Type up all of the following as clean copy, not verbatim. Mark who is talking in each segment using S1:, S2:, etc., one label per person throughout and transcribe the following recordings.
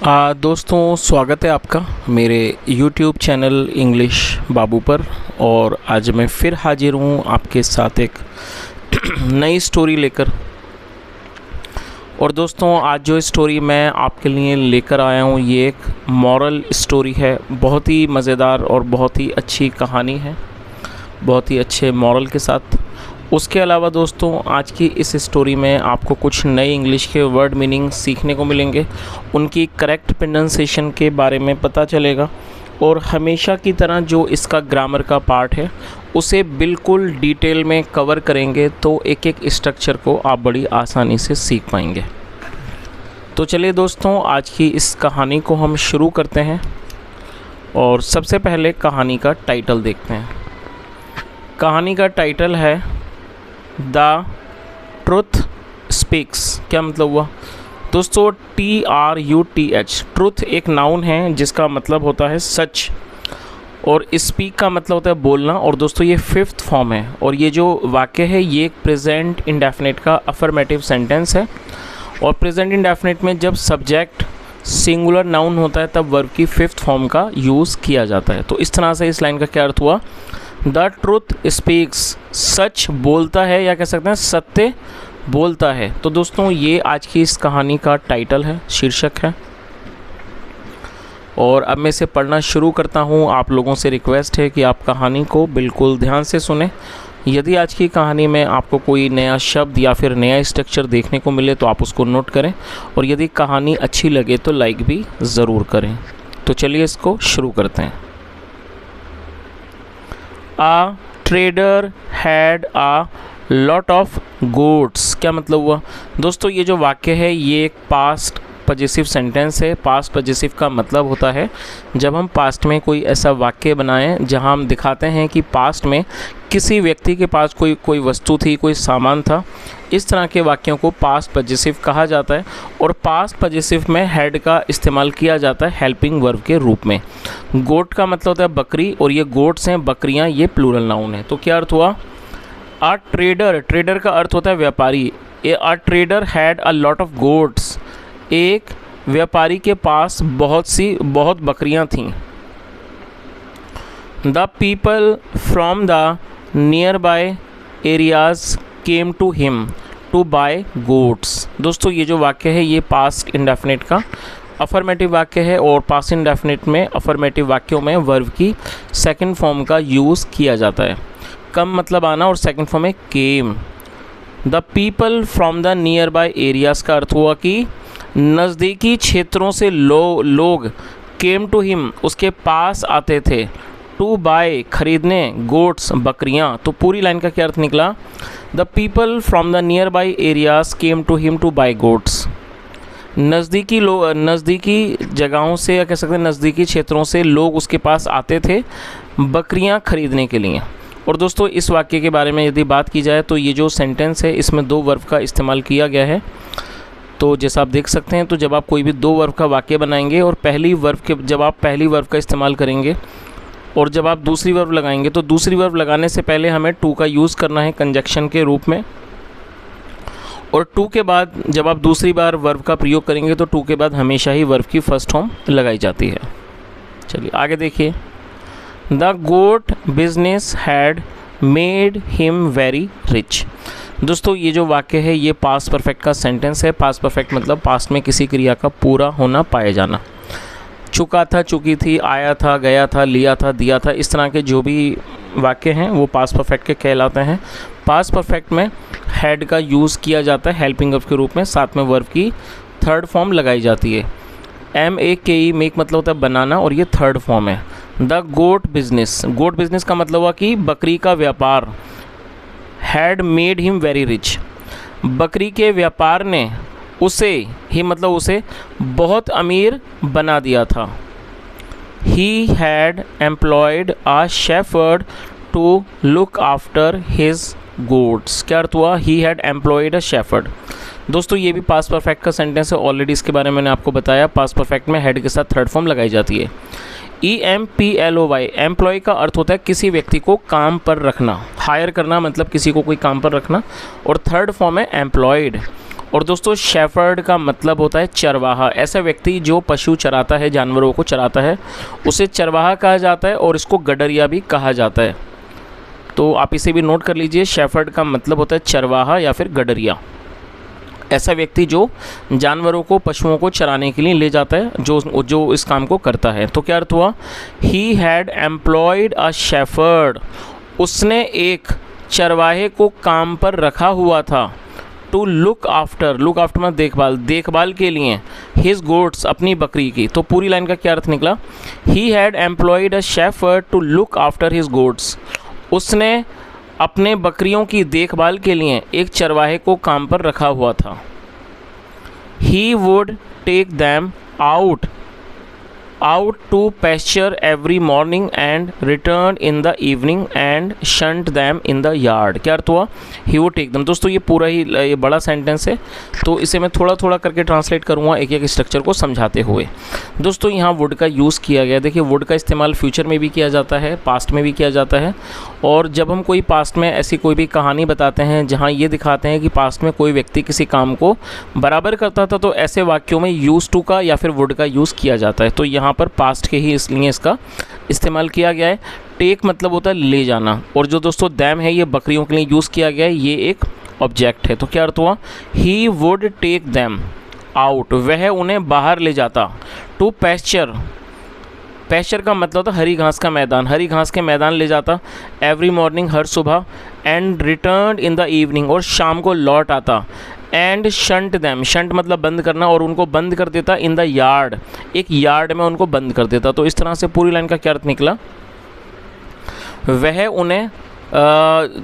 S1: दोस्तों स्वागत है आपका मेरे YouTube चैनल इंग्लिश बाबू पर। और आज मैं फिर हाजिर हूँ आपके साथ एक नई स्टोरी लेकर। और दोस्तों आज जो स्टोरी मैं आपके लिए लेकर आया हूँ ये एक मॉरल स्टोरी है। बहुत ही मज़ेदार और बहुत ही अच्छी कहानी है, बहुत ही अच्छे मॉरल के साथ। उसके अलावा दोस्तों आज की इस स्टोरी में आपको कुछ नए इंग्लिश के वर्ड मीनिंग सीखने को मिलेंगे, उनकी करेक्ट प्रोनाउंसिएशन के बारे में पता चलेगा। और हमेशा की तरह जो इसका ग्रामर का पार्ट है उसे बिल्कुल डिटेल में कवर करेंगे, तो एक एक स्ट्रक्चर को आप बड़ी आसानी से सीख पाएंगे। तो चलिए दोस्तों आज की इस कहानी को हम शुरू करते हैं। और सबसे पहले कहानी का टाइटल देखते हैं। कहानी का टाइटल है द ट्रुथ स्पीक्स। क्या मतलब हुआ दोस्तों? TRUTH। ट्रुथ एक नाउन है जिसका मतलब होता है सच, और स्पीक का मतलब होता है बोलना। और दोस्तों ये फिफ्थ फॉर्म है, और ये जो वाक्य है ये एक प्रेजेंट इंडेफिनिट का अफर्मेटिव सेंटेंस है। और प्रेजेंट इंडेफिनिट में जब सब्जेक्ट सिंगुलर नाउन होता है तब वर्ब की फिफ्थ फॉर्म का यूज़ किया जाता है। तो इस तरह से इस लाइन का क्या अर्थ हुआ? द ट्रुथ स्पीक्स, सच बोलता है, या कह सकते हैं सत्य बोलता है। तो दोस्तों ये आज की इस कहानी का टाइटल है, शीर्षक है। और अब मैं इसे पढ़ना शुरू करता हूँ। आप लोगों से रिक्वेस्ट है कि आप कहानी को बिल्कुल ध्यान से सुने। यदि आज की कहानी में आपको कोई नया शब्द या फिर नया स्ट्रक्चर देखने को मिले तो आप उसको नोट करें, और यदि कहानी अच्छी लगे तो लाइक भी ज़रूर करें। तो चलिए इसको शुरू करते हैं। A trader had a lot of goods। क्या मतलब हुआ दोस्तों? ये जो वाक्य है ये एक पास्ट पजेसिव सेंटेंस है। पास्ट पजेसिव का मतलब होता है जब हम पास्ट में कोई ऐसा वाक्य बनाएं जहां हम दिखाते हैं कि पास्ट में किसी व्यक्ति के पास कोई वस्तु थी, कोई सामान था। इस तरह के वाक्यों को पास्ट पजेसिव कहा जाता है। और पास्ट पजेसिव में हैड का इस्तेमाल किया जाता है हेल्पिंग वर्ब के रूप में। गोट का मतलब होता है बकरी, और ये गोट्स हैं, बकरियां, ये प्लूरल नाउन है। तो क्या अर्थ हुआ? अ ट्रेडर, ट्रेडर का अर्थ होता है व्यापारी। A trader had a lot of goats. एक व्यापारी के पास बहुत बकरियां थीं। The people from the nearby areas came to him to buy goats. दोस्तों ये जो वाक्य है ये पास्ट इंडेफिनिट का अफर्मेटिव वाक्य है। और पास्ट इंडेफिनिट में अफर्मेटिव वाक्यों में वर्ब की सेकंड फॉर्म का यूज़ किया जाता है। कम मतलब आना, और सेकंड फॉर्म है came. The people from the nearby areas का अर्थ हुआ कि नज़दीकी क्षेत्रों से लोग केम टू हिम उसके पास आते थे। टू बाय खरीदने, गोट्स बकरियां। तो पूरी लाइन का क्या अर्थ निकला? The people from the nearby areas came to him to buy goats. नज़दीकी जगहों से, या कह सकते हैं नज़दीकी क्षेत्रों से लोग उसके पास आते थे बकरियां खरीदने के लिए। और दोस्तों इस वाक्य के बारे में यदि बात की जाए तो ये जो सेंटेंस है इसमें दो वर्ब का इस्तेमाल किया गया है। तो जैसा आप देख सकते हैं, तो जब आप कोई भी दो वर्ब का वाक्य बनाएंगे और जब आप पहली वर्ब का इस्तेमाल करेंगे और जब आप दूसरी वर्ब लगाएंगे, तो दूसरी वर्ब लगाने से पहले हमें टू का यूज़ करना है कंजक्शन के रूप में। और टू के बाद जब आप दूसरी बार वर्ब का प्रयोग करेंगे तो टू के बाद हमेशा ही वर्ब की फर्स्ट फॉर्म लगाई जाती है। चलिए आगे देखिए। The goat business had made him very rich. दोस्तों ये जो वाक्य है ये पास्ट परफेक्ट का सेंटेंस है। पास्ट परफेक्ट मतलब पास्ट में किसी क्रिया का पूरा होना, पाया जाना। चुका था, चुकी थी, आया था, गया था, लिया था, दिया था, इस तरह के जो भी वाक्य हैं वो पास्ट परफेक्ट के कहलाते हैं। पास्ट परफेक्ट में हैड का यूज़ किया जाता है हेल्पिंग वर्ब के रूप में, साथ में वर्ब की थर्ड फॉर्म लगाई जाती है। MEKE मेक मतलब होता है बनाना, और ये थर्ड फॉर्म है। The goat business, goat business का मतलब हुआ कि बकरी का व्यापार। Had made him very rich, बकरी के व्यापार ने उसे बहुत अमीर बना दिया था। He had employed a shepherd to look after his goats. क्या अर्थ हुआ? He had employed a shepherd. दोस्तों ये भी पास्ट परफेक्ट का सेंटेंस है, ऑलरेडी इसके बारे में मैंने आपको बताया। पास्ट परफेक्ट में हेड के साथ थर्ड फॉर्म लगाई जाती है। EMPLOY, एम्प्लॉय का अर्थ होता है किसी व्यक्ति को काम पर रखना, हायर करना, मतलब किसी को कोई काम पर रखना। और थर्ड फॉर्म है एम्प्लॉयड। और दोस्तों शेफर्ड का मतलब होता है चरवाहा। ऐसा व्यक्ति जो पशु चराता है, जानवरों को चराता है, उसे चरवाहा कहा जाता है और इसको गडरिया भी कहा जाता है। तो आप इसे भी नोट कर लीजिए, शेफर्ड का मतलब होता है चरवाहा या फिर गडरिया। ऐसा व्यक्ति जो जानवरों को, पशुओं को चराने के लिए ले जाता है, जो इस काम को करता है। तो क्या अर्थ हुआ? He had employed a shepherd, उसने एक चरवाहे को काम पर रखा हुआ था। टू लुक आफ्टर मतलब देखभाल के लिए, हिज गोट्स, अपनी बकरी की। तो पूरी लाइन का क्या अर्थ निकला? He had employed a shepherd to look after his goats, उसने अपने बकरियों की देखभाल के लिए एक चरवाहे को काम पर रखा हुआ था। He would take them out to pasture every morning and return in the evening and shunt them in the yard. क्या अर्थ हुआ? He would take them. दोस्तों ये पूरा ही ये बड़ा सेंटेंस है, तो इसे मैं थोड़ा थोड़ा करके ट्रांसलेट करूँगा एक एक स्ट्रक्चर को समझाते हुए। दोस्तों यहाँ वुड का यूज़ किया गया। देखिए वुड का इस्तेमाल फ्यूचर में भी किया जाता है, पास्ट में भी किया जाता है। और जब हम कोई पास्ट में ऐसी कोई भी कहानी बताते हैं जहाँ ये दिखाते हैं कि पास्ट में कोई व्यक्ति किसी काम को बराबर करता था, तो ऐसे वाक्यों में यूज़ टू का या फिर वुड का यूज़ किया जाता है। तो यहाँ पर पास्ट के ही इसलिए इसका इस्तेमाल किया गया है। टेक मतलब होता है ले जाना, और जो दोस्तों दैम है ये बकरियों के लिए यूज़ किया गया है, ये एक ऑब्जेक्ट है। तो क्या अर्थ हुआ? He would take them out, वह उन्हें बाहर ले जाता। टू पेस्चर का मतलब होता हरी घास का मैदान, हरी घास के मैदान ले जाता। एवरी मॉर्निंग, हर सुबह। And return in the evening, और शाम को लौट आता। एंड शंट दैम, शंट मतलब बंद करना, और उनको बंद कर देता इन द यार्ड, एक यार्ड में उनको बंद कर देता। तो इस तरह से पूरी लाइन का क्या अर्थ निकला? वह उन्हें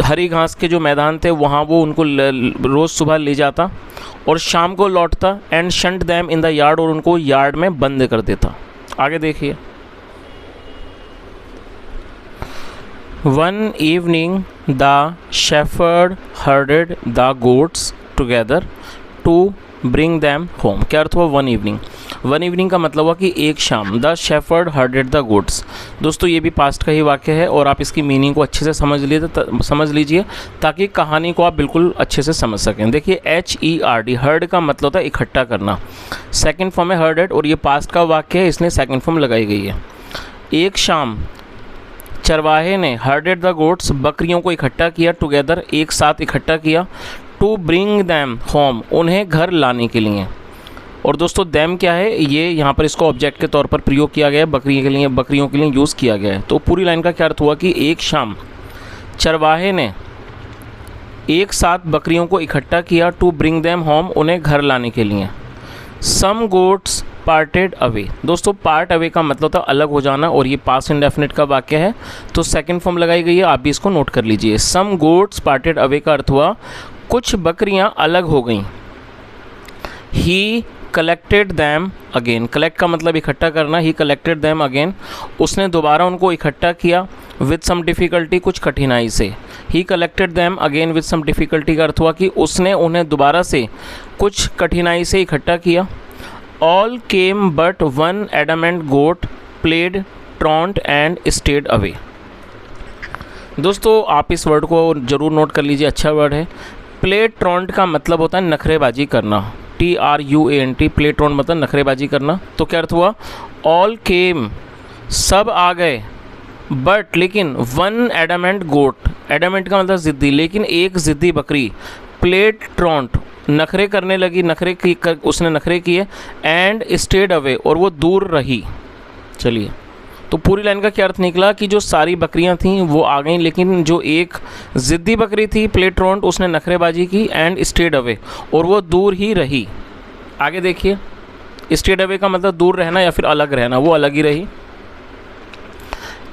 S1: हरी घास के जो मैदान थे वहाँ वो उनको रोज़ सुबह ले जाता और शाम को लौटता। And shunt them in the yard, और उनको यार्ड में बंद कर देता। आगे देखिए। One evening the shepherd herded the goats together to bring them home. क्या अर्थ हुआ? वन इवनिंग का मतलब हुआ कि एक शाम। The shepherd herded the goats. दोस्तों ये भी पास्ट का ही वाक्य है, और आप इसकी मीनिंग को अच्छे से समझ लीजिए ताकि कहानी को आप बिल्कुल अच्छे से समझ सकें। देखिए HERD, हर्ड का मतलब होता है इकट्ठा करना। सेकेंड फॉर्म है हर्डेड, और ये पास्ट का वाक्य है, इसलिए सेकेंड फॉर्म लगाई गई है। एक शाम चरवाहे ने, हर्डेड द गोट्स, बकरियों को इकट्ठा किया। टुगेदर, एक साथ इकट्ठा किया। टू ब्रिंग दैम होम, उन्हें घर लाने के लिए। और दोस्तों दैम क्या है? ये यहाँ पर इसको ऑब्जेक्ट के तौर पर प्रयोग किया गया है, बकरियों के लिए यूज़ किया गया है। तो पूरी लाइन का क्या अर्थ हुआ कि एक शाम चरवाहे ने एक साथ बकरियों को इकट्ठा किया। टू ब्रिंग दैम होम, उन्हें घर लाने के लिए। Some goats parted away. दोस्तों पार्ट अवे का मतलब था अलग हो जाना, और ये पास्ट इंडेफिनिट का वाक्य है, तो सेकंड फॉर्म लगाई गई है, आप भी इसको नोट कर लीजिए। सम गोट्स पार्टेड अवे का अर्थ हुआ कुछ बकरियां अलग हो गईं। ही कलेक्टेड दैम अगेन, कलेक्ट का मतलब इकट्ठा करना। ही कलेक्टेड दैम अगेन, उसने दोबारा उनको इकट्ठा किया। विद सम डिफ़िकल्टी, कुछ कठिनाई से। He collected them again with some difficulty का अर्थ हुआ कि उसने उन्हें दोबारा से कुछ कठिनाई से इकट्ठा किया। All came but one adamant goat played truant and stayed away. दोस्तों आप इस वर्ड को ज़रूर नोट कर लीजिए, अच्छा वर्ड है। प्लेड ट्रॉन्ट का मतलब होता है नखरेबाजी करना। TRUANT, प्लेड ट्रॉन्ट मतलब नखरेबाजी करना। तो क्या अर्थ हुआ? ऑल केम, सब आ गए। बट लेकिन वन एडमेंट गोट, एडमेंट का मतलब ज़िद्दी, लेकिन एक ज़िद्दी बकरी। प्लेड ट्रॉन्ट, नखरे करने लगी, उसने नखरे किए। एंड स्टेड अवे, और वो दूर रही। चलिए, तो पूरी लाइन का क्या अर्थ निकला कि जो सारी बकरियां थीं वो आ गईं, लेकिन जो एक ज़िद्दी बकरी थी प्लेड ट्रॉन्ट, उसने नखरेबाजी की। एंड स्टेड अवे, और वो दूर ही रही। आगे देखिए, स्टेड अवे का मतलब दूर रहना या फिर अलग रहना, वो अलग ही रही।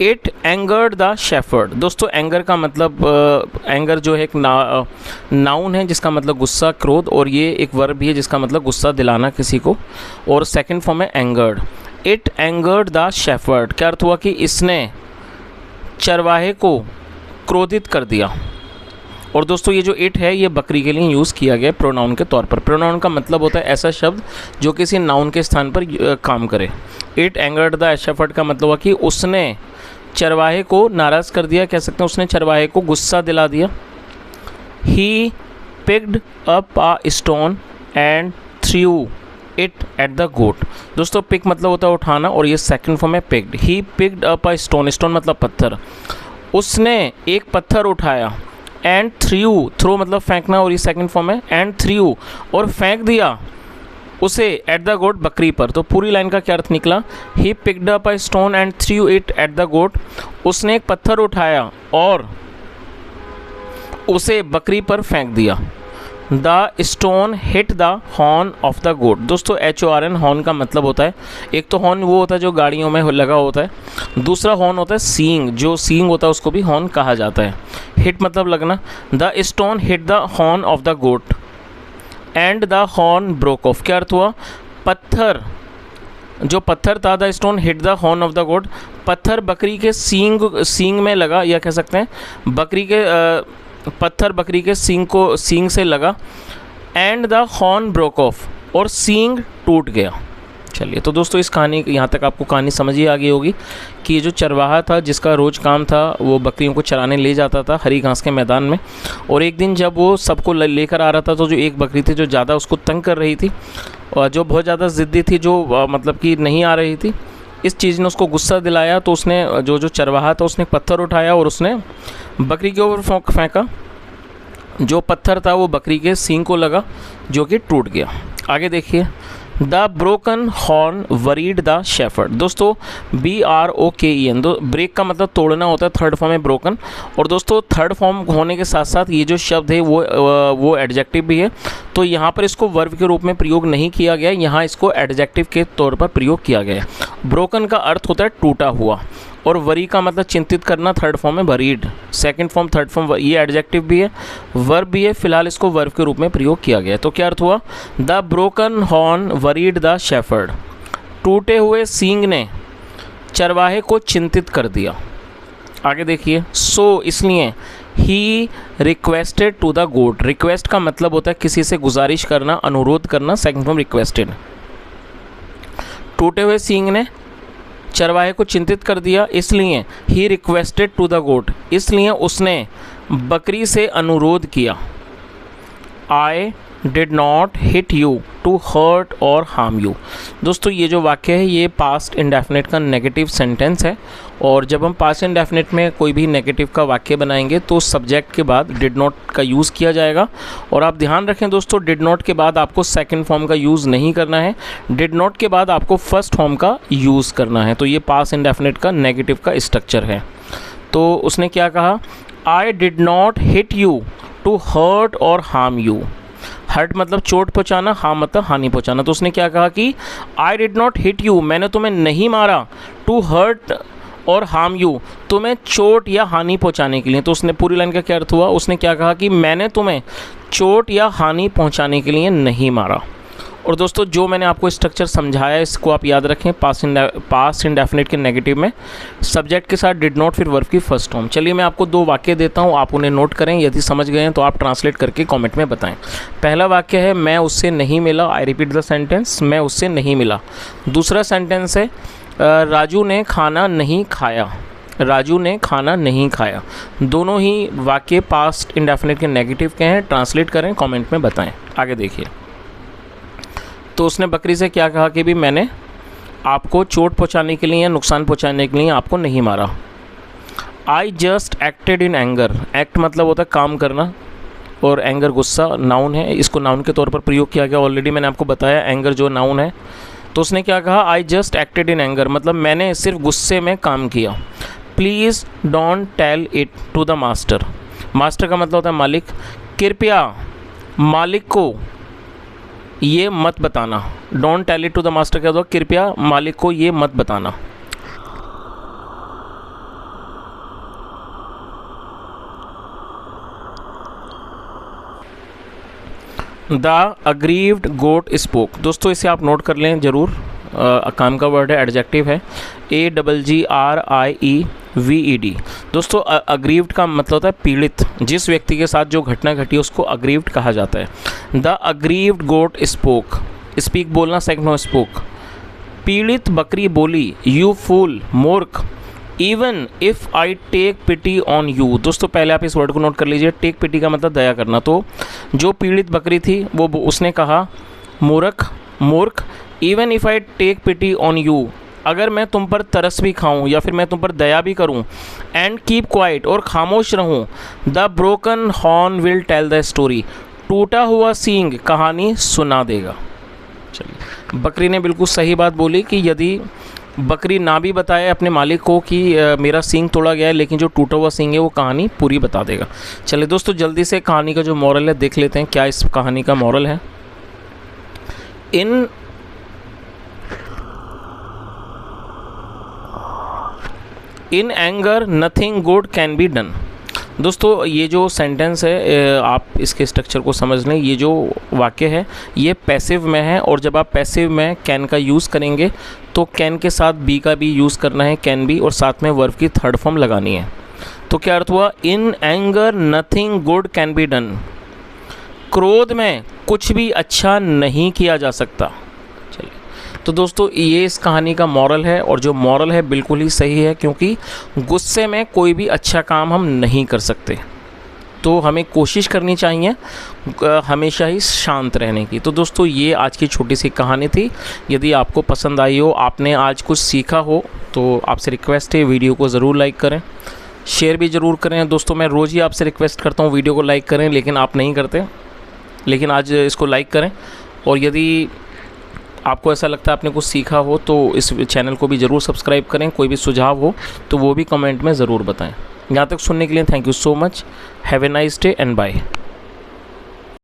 S1: It angered the shepherd. दोस्तों एंगर का मतलब, एंगर जो है एक नाउन है जिसका मतलब गुस्सा, क्रोध, और ये एक वर्ब भी है जिसका मतलब गुस्सा दिलाना किसी को, और सेकंड फॉर्म है angered. It angered the shepherd, क्या अर्थ हुआ कि इसने चरवाहे को क्रोधित कर दिया। और दोस्तों ये जो इट है ये बकरी के लिए यूज़ किया गया प्रोनाउन के तौर पर। प्रोनाउन का मतलब होता है ऐसा शब्द जो किसी नाउन के स्थान पर काम करे। इट एंगर्ड द शेफर्ड का मतलब हुआ कि उसने चरवाहे को नाराज़ कर दिया, कह सकते हैं उसने चरवाहे को गुस्सा दिला दिया। He picked up a stone and threw it at the goat. दोस्तों पिक मतलब होता है उठाना और ये सेकंड फॉर्म है picked. He picked up a stone, stone मतलब पत्थर, उसने एक पत्थर उठाया, एंड थ्रो मतलब फेंकना और ये सेकंड फॉर्म है, एंड थ्रू और फेंक दिया उसे एट द गोट बकरी पर। तो पूरी लाइन का क्या अर्थ निकला, he picked up a stone and threw it at the goat, उसने एक पत्थर उठाया और उसे बकरी पर फेंक दिया। The stone hit the horn of the goat. दोस्तों HORN हॉर्न का मतलब होता है, एक तो हॉर्न वो होता है जो गाड़ियों में लगा होता है, दूसरा हॉर्न होता है सींग, जो सींग होता है उसको भी हॉर्न कहा जाता है। हिट मतलब लगना। The stone hit the horn of the goat and the horn broke off. क्या अर्थ हुआ, पत्थर जो पत्थर था, the stone hit the horn of the goat, पत्थर बकरी के सींग में लगा, या कह सकते हैं बकरी के पत्थर बकरी के सींग से लगा, and the horn broke of और सींग टूट गया। चलिए तो दोस्तों इस कहानी, यहाँ तक आपको कहानी समझ ही आ गई होगी कि ये जो चरवाहा था जिसका रोज़ काम था वो बकरियों को चराने ले जाता था हरी घास के मैदान में, और एक दिन जब वो सबको लेकर आ रहा था तो जो एक बकरी थी जो ज़्यादा उसको तंग कर रही थी और जो बहुत ज़्यादा ज़िद्दी थी, जो मतलब कि नहीं आ रही थी, इस चीज़ ने उसको गुस्सा दिलाया। तो उसने जो चरवाहा था उसने पत्थर उठाया और उसने बकरी के ऊपर फेंका। जो पत्थर था वो बकरी के सींग को लगा जो कि टूट गया। आगे देखिए, the broken horn worried the shepherd. दोस्तों BROKEN, ब्रेक का मतलब तोड़ना होता है, थर्ड फॉर्म है ब्रोकन। और दोस्तों थर्ड फॉर्म होने के साथ साथ ये जो शब्द है वो एडजेक्टिव भी है, तो यहाँ पर इसको वर्ब के रूप में प्रयोग नहीं किया गया, यहाँ इसको एडजेक्टिव के तौर पर प्रयोग किया गया है। ब्रोकन का अर्थ होता है टूटा हुआ, और वरी का मतलब चिंतित करना, थर्ड फॉर्म है worried, second form third form, ये एडजेक्टिव भी है वर्ब भी है, फिलहाल इसको वर्ब के रूप में प्रयोग किया गया है। तो क्या अर्थ हुआ, the broken horn worried the shepherd, टूटे हुए सींग ने चरवाहे को चिंतित कर दिया। आगे देखिए, सो इसलिए he requested to the goat. Request का मतलब होता है किसी से गुजारिश करना, अनुरोध करना, सेकंड फॉर्म रिक्वेस्टेड। टूटे हुए सींग ने चरवाहे को चिंतित कर दिया, इसलिए he requested to the goat, इसलिए उसने बकरी से अनुरोध किया। I did not hit you to hurt और हार्म यू। दोस्तों ये जो वाक्य है ये पास्ट इंडेफिनिट का नेगेटिव सेंटेंस है, और जब हम पास्ट इंडेफिनिट में कोई भी नेगेटिव का वाक्य बनाएंगे तो सब्जेक्ट के बाद डिड नॉट का यूज़ किया जाएगा। और आप ध्यान रखें दोस्तों, डिड नॉट के बाद आपको सेकंड फॉर्म का यूज़ नहीं करना है, डिड नॉट के बाद आपको फर्स्ट फॉर्म का यूज़ करना है। तो ये पास्ट इंडेफिनिट का नेगेटिव का स्ट्रक्चर है। तो उसने क्या कहा, I did not hit you to hurt और हार्म यू। हर्ट मतलब चोट पहुंचाना, हार्म मतलब हानि पहुंचाना। तो उसने क्या कहा कि आई डिड नॉट हिट यू, मैंने तुम्हें नहीं मारा, टू हर्ट और हार्म यू, तुम्हें चोट या हानि पहुंचाने के लिए। तो उसने पूरी लाइन का क्या अर्थ हुआ, उसने क्या कहा कि मैंने तुम्हें चोट या हानि पहुंचाने के लिए नहीं मारा। और दोस्तों जो मैंने आपको स्ट्रक्चर समझाया इसको आप याद रखें, पास्ट इंडेफिनिट के नेगेटिव में सब्जेक्ट के साथ डिड नॉट फिर वर्ब की फर्स्ट फॉर्म। चलिए मैं आपको दो वाक्य देता हूँ, आप उन्हें नोट करें, यदि समझ गए हैं तो आप ट्रांसलेट करके कमेंट में बताएं। पहला वाक्य है मैं उससे नहीं मिला, आई रिपीट द सेंटेंस, मैं उससे नहीं मिला। दूसरा सेंटेंस है राजू ने खाना नहीं खाया, राजू ने खाना नहीं खाया। दोनों ही वाक्य पास्ट इंडेफिनिट के नेगेटिव के हैं, ट्रांसलेट करें, कमेंट में बताएं। आगे देखिए, तो उसने बकरी से क्या कहा कि भी मैंने आपको चोट पहुंचाने के लिए या नुकसान पहुंचाने के लिए आपको नहीं मारा। आई just acted in anger, act मतलब होता है काम करना, और एंगर गुस्सा, नाउन है, इसको नाउन के तौर पर प्रयोग किया गया। ऑलरेडी मैंने आपको बताया एंगर जो नाउन है। तो उसने क्या कहा, I just acted in anger मतलब मैंने सिर्फ गुस्से में काम किया। Please don't tell it to the master, master का मतलब होता है मालिक, कृपया मालिक को ये मत बताना। Don't tell it to the master क्या होगा, कृपया मालिक को ये मत बताना। The aggrieved goat spoke. दोस्तों इसे आप नोट कर लें ज़रूर, काम का वर्ड है, एडजेक्टिव है, AGGRIEVED। दोस्तों अग्रीव्ड का मतलब होता है पीड़ित, जिस व्यक्ति के साथ जो घटना घटी उसको अग्रीव्ड कहा जाता है। The aggrieved goat spoke, speak बोलना, सेकंड स्पोक। पीड़ित बकरी बोली, यू फूल मूर्ख, even if I take pity on you. दोस्तों पहले आप इस वर्ड को नोट कर लीजिए, टेक पिटी का मतलब दया करना। तो जो पीड़ित बकरी थी वो उसने कहा मूर्ख, even if I take pity on you, अगर मैं तुम पर तरस भी खाऊं या फिर मैं तुम पर दया भी करूं, एंड कीप क्वाइट, और खामोश रहूं, the broken horn will tell the story, टूटा हुआ सींग कहानी सुना देगा। चलिए, बकरी ने बिल्कुल सही बात बोली कि यदि बकरी ना भी बताए अपने मालिक को कि मेरा सींग तोड़ा गया है, लेकिन जो टूटा हुआ सींग है वो कहानी पूरी बता देगा। चलिए दोस्तों, जल्दी से कहानी का जो मॉरल है देख लेते हैं, क्या इस कहानी का मॉरल है। In anger nothing good can be done. दोस्तों ये जो सेंटेंस है, आप इसके स्ट्रक्चर को समझ लें। ये जो वाक्य है ये पैसिव में है, और जब आप पैसिव में कैन का यूज़ करेंगे तो कैन के साथ बी का भी यूज़ करना है, कैन बी, और साथ में वर्ब की थर्ड फॉर्म लगानी है। तो क्या अर्थ हुआ, in anger nothing good can be done. क्रोध में कुछ भी अच्छा नहीं किया जा सकता। चलिए, तो दोस्तों ये इस कहानी का मॉरल है, और जो मॉरल है बिल्कुल ही सही है, क्योंकि गुस्से में कोई भी अच्छा काम हम नहीं कर सकते। तो हमें कोशिश करनी चाहिए हमेशा ही शांत रहने की। तो दोस्तों ये आज की छोटी सी कहानी थी। यदि आपको पसंद आई हो, आपने आज कुछ सीखा हो, तो आपसे रिक्वेस्ट है वीडियो को ज़रूर लाइक करें, शेयर भी ज़रूर करें। दोस्तों मैं रोज़ ही आपसे रिक्वेस्ट करता हूँ वीडियो को लाइक करें, लेकिन आप नहीं करते, लेकिन आज इसको लाइक करें। और यदि आपको ऐसा लगता है आपने कुछ सीखा हो तो इस चैनल को भी ज़रूर सब्सक्राइब करें। कोई भी सुझाव हो तो वो भी कमेंट में ज़रूर बताएं। यहाँ तक सुनने के लिए thank you so much. Have a nice day and bye.